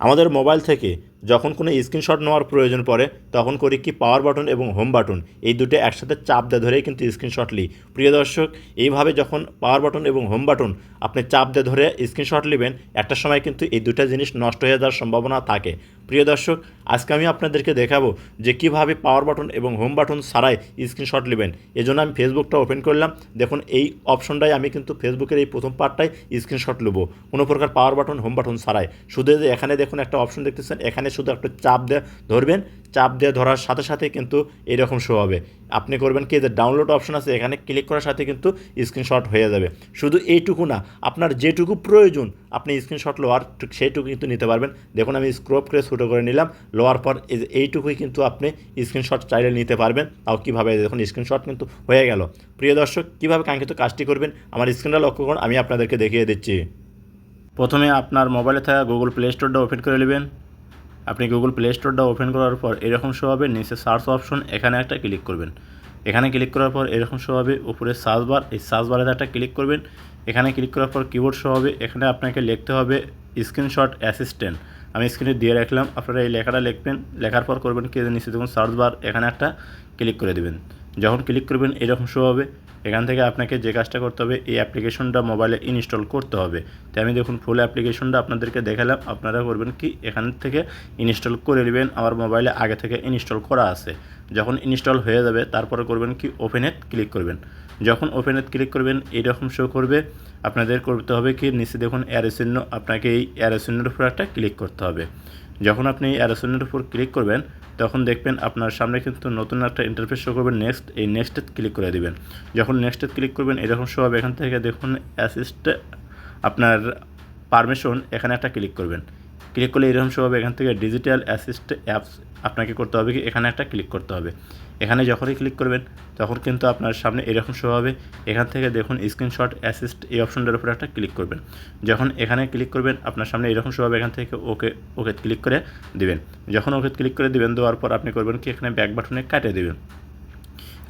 আমাদের মোবাইল থেকে যখন কোনো স্ক্রিনশট নেওয়ার প্রয়োজন পড়ে তখন করি কি পাওয়ার বাটন এবং হোম বাটন এই দুটো একসাথে চাপ দিয়ে ধরেই কিন্তু স্ক্রিনশট নিই। প্রিয় দর্শক, এইভাবে যখন পাওয়ার বাটন এবং হোম বাটন আপনি চাপ দিয়ে ধরে স্ক্রিনশট নেবেন একটা সময় কিন্তু এই দুটো জিনিস নষ্ট হয়ে যাওয়ার সম্ভাবনা থাকে। প্রিয় দর্শক, আজকে আমি আপনাদেরকে দেখাবো যে কীভাবে পাওয়ার বাটন এবং হোম বাটন ছাড়াই স্ক্রিনশট নেবেন। এজন্য আমি ফেসবুকটা ওপেন করলাম। দেখুন এই অপশনটাই আমি কিন্তু ফেসবুকের এই প্রথম পার্টটাই স্ক্রিনশট নেব কোনো প্রকার পাওয়ার বাটন হোম বাটন ছাড়াই। শুধু যে এখানে দেখুন একটা অপশন দেখতেছেন, এখানে শুধু একটা চাপ দিয়ে ধরবেন, চাপ দিয়ে ধরার সাথে সাথে কিন্তু এরকম শো হবে। আপনি করবেন কি, যে ডাউনলোড অপশন আছে এখানে ক্লিক করার সাথে কিন্তু স্ক্রিনশট হয়ে যাবে। শুধু এইটুকু না, আপনার যেটুকু প্রয়োজন আপনি স্ক্রিনশট লোয়ার সেইটুকু কিন্তু নিতে পারবেন। দেখুন আমি স্ক্রপ করে ছোটো করে নিলাম, লোয়ার পর এইটুকুই কিন্তু আপনি স্ক্রিনশট চাইলে নিতে পারবেন। তাও কীভাবে, দেখুন স্ক্রিনশট কিন্তু হয়ে গেল। প্রিয় দর্শক, কীভাবে কাঙ্ক্ষিত কাজটি করবেন আমার স্ক্রিনটা লক্ষ্য করুন, আমি আপনাদেরকে দেখিয়ে দিচ্ছি। প্রথমে আপনার মোবাইলে থাকা গুগল প্লে স্টোরটা ওপেন করে নেবেন। আপনি গুগল প্লে স্টোরটা ওপেন করার পর এরকম শো হবে, নিচে সার্চ অপশন এখানে একটা ক্লিক করবেন। এখানে ক্লিক করার পর এরকম শো হবে, উপরে সার্চ বার, এই সার্চ বারে একটা ক্লিক করবেন। এখানে ক্লিক করার পর কিবোর্ড শো হবে, এখানে আপনাকে লিখতে হবে স্ক্রিনশট অ্যাসিস্ট্যান্ট। আমি স্ক্রিনে দিয়ে রাখলাম, আপনারা এই লেখাটা লিখবেন। লেখার পর করবেন কি, নিচে দেখুন সার্চ বার, এখানে একটা ক্লিক করে দেবেন। যখন ক্লিক করবেন এরকম শো হবে। এখান থেকে আপনাকে যে কাজটা করতে হবে, এই অ্যাপ্লিকেশনটা মোবাইলে ইনস্টল করতে হবে। তো আমি দেখুন ফুল অ্যাপ্লিকেশনটা আপনাদেরকে দেখালাম। আপনারা করবেন কি, এখান থেকে ইনস্টল করে নেবেন। আমার মোবাইলে আগে থেকে ইনস্টল করা আছে। যখন ইনস্টল হয়ে যাবে তারপরে করবেন কি, ওপেনে ক্লিক করবেন। যখন ওপেনে ক্লিক করবেন এইরকম শো করবে। আপনাদের করতে হবে কি, নিচে দেখুন অ্যারো চিহ্ন, আপনাকে এই অ্যারো চিহ্নের উপর একটা ক্লিক করতে হবে। যখন আপনি এই অ্যারো চিহ্নের উপর ক্লিক করবেন তখন দেখবেন আপনার সামনে কিন্তু নতুন একটা ইন্টারফেস শো করবে, নেক্সট। এই নেক্সটে ক্লিক করে দেবেন। যখন নেক্সটে ক্লিক করবেন এরকম শো হবে। এখান থেকে দেখুন অ্যাসিস্ট আপনার পারমিশন, এখানে একটা ক্লিক করবেন। ক্লিক করলে এরকম শো হবে। এখান থেকে ডিজিটাল অ্যাসিস্ট অ্যাপস আপনাকে করতে হবে কি, এখানে একটা ক্লিক করতে হবে। এখানে যখনই ক্লিক করবেন তখন কিন্তু আপনার সামনে এরকম শো হবে। এখান থেকে দেখুন স্ক্রিনশট অ্যাসিস্ট, এই অপশনটার উপরে একটা ক্লিক করবেন। যখন এখানে ক্লিক করবেন আপনার সামনে এরকম শো হবে। এখান থেকে ওকে ওকে ক্লিক করে দিবেন। যখন ওকে ক্লিক করে দিবেন, দেওয়ার পর আপনি করবেন কি, এখানে ব্যাক বাটনে কাটিয়ে দেবেন।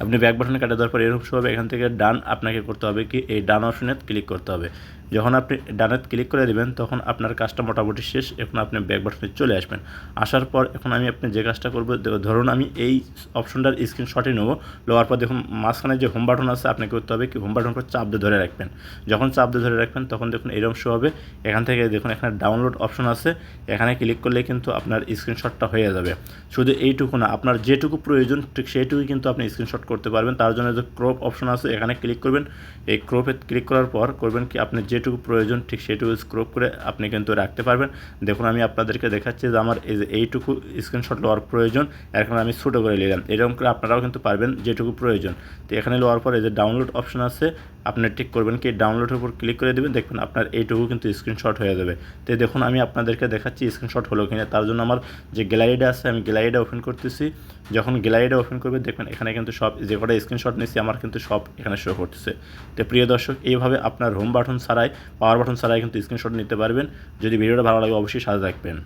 আপনি ব্যাক বাটনে কাটা দেওয়ার পর এরকম শো হবে। এখান থেকে ডান আপনাকে করতে হবে কি, এই ডান অপশনে ক্লিক করতে হবে। যখন আপনি ডানে ক্লিক করে দেবেন তখন আপনার কাজটা মোটামুটি শেষ। এখন আপনি ব্যাক বাটনে চলে আসবেন। আসার পর এখন আমি আপনি যে কাজটা করবো, ধরুন আমি এই অপশনটার স্ক্রিনশটই নেবো। নেওয়ার পর দেখুন মাঝখানে যে হোম বাটন আছে আপনাকে করতে হবে কি, হোম বাটন করে চাপ দিয়ে ধরে রাখবেন। যখন চাপ দিয়ে ধরে রাখবেন তখন দেখুন এরকম শো হবে। এখান থেকে দেখুন এখানে ডাউনলোড অপশন আছে, এখানে ক্লিক করলে কিন্তু আপনার স্ক্রিনশটটা হয়ে যাবে। শুধু এইটুকু না, আপনার যেটুকু প্রয়োজন ঠিক সেইটুকুই কিন্তু আপনি স্ক্রিনশট করতে পারবেন। তার জন্য যে ক্রপ অপশন আছে এখানে ক্লিক করবেন। এই ক্রপে ক্লিক করার পর করবেন কি, আপনি যেটুকু প্রয়োজন ঠিক সেইটুকু স্ক্রপ করে আপনি কিন্তু রাখতে পারবেন। দেখুন আমি আপনাদেরকে দেখাচ্ছি যে আমার এই যে এইটুকু স্ক্রিনশট নেওয়ার প্রয়োজন, এখন আমি ছোটো করে নিলাম। এরকম করে আপনারাও কিন্তু পারবেন যেটুকু প্রয়োজন। তো এখানে নেওয়ার পর এই যে ডাউনলোড অপশন আছে, আপনি ঠিক করবেন কি, ডাউনলোডের উপর ক্লিক করে দেবেন। দেখবেন আপনার এইটুকু কিন্তু স্ক্রিনশট হয়ে যাবে। তো দেখুন আমি আপনাদেরকে দেখাচ্ছি স্ক্রিনশট হলো কিনা। তার জন্য আমার যে গ্যালারিটা আছে আমি গ্যালারিটা ওপেন করতেছি। যখন গ্যালারিটা ওপেন করবে দেখবেন এখানে কিন্তু সব যে কটা স্ক্রিনশট নিচ্ছি আমার কিন্তু সব এখানে শো করতেছে। তো প্রিয় দর্শক, এইভাবে আপনার হোম বাটন ছাড়াই পাওয়ার বাটন ছাড়াই কিন্তু স্ক্রিনশট নিতে পারবেন। যদি ভিডিওটা ভালো লাগে অবশ্যই সাথে থাকবেন।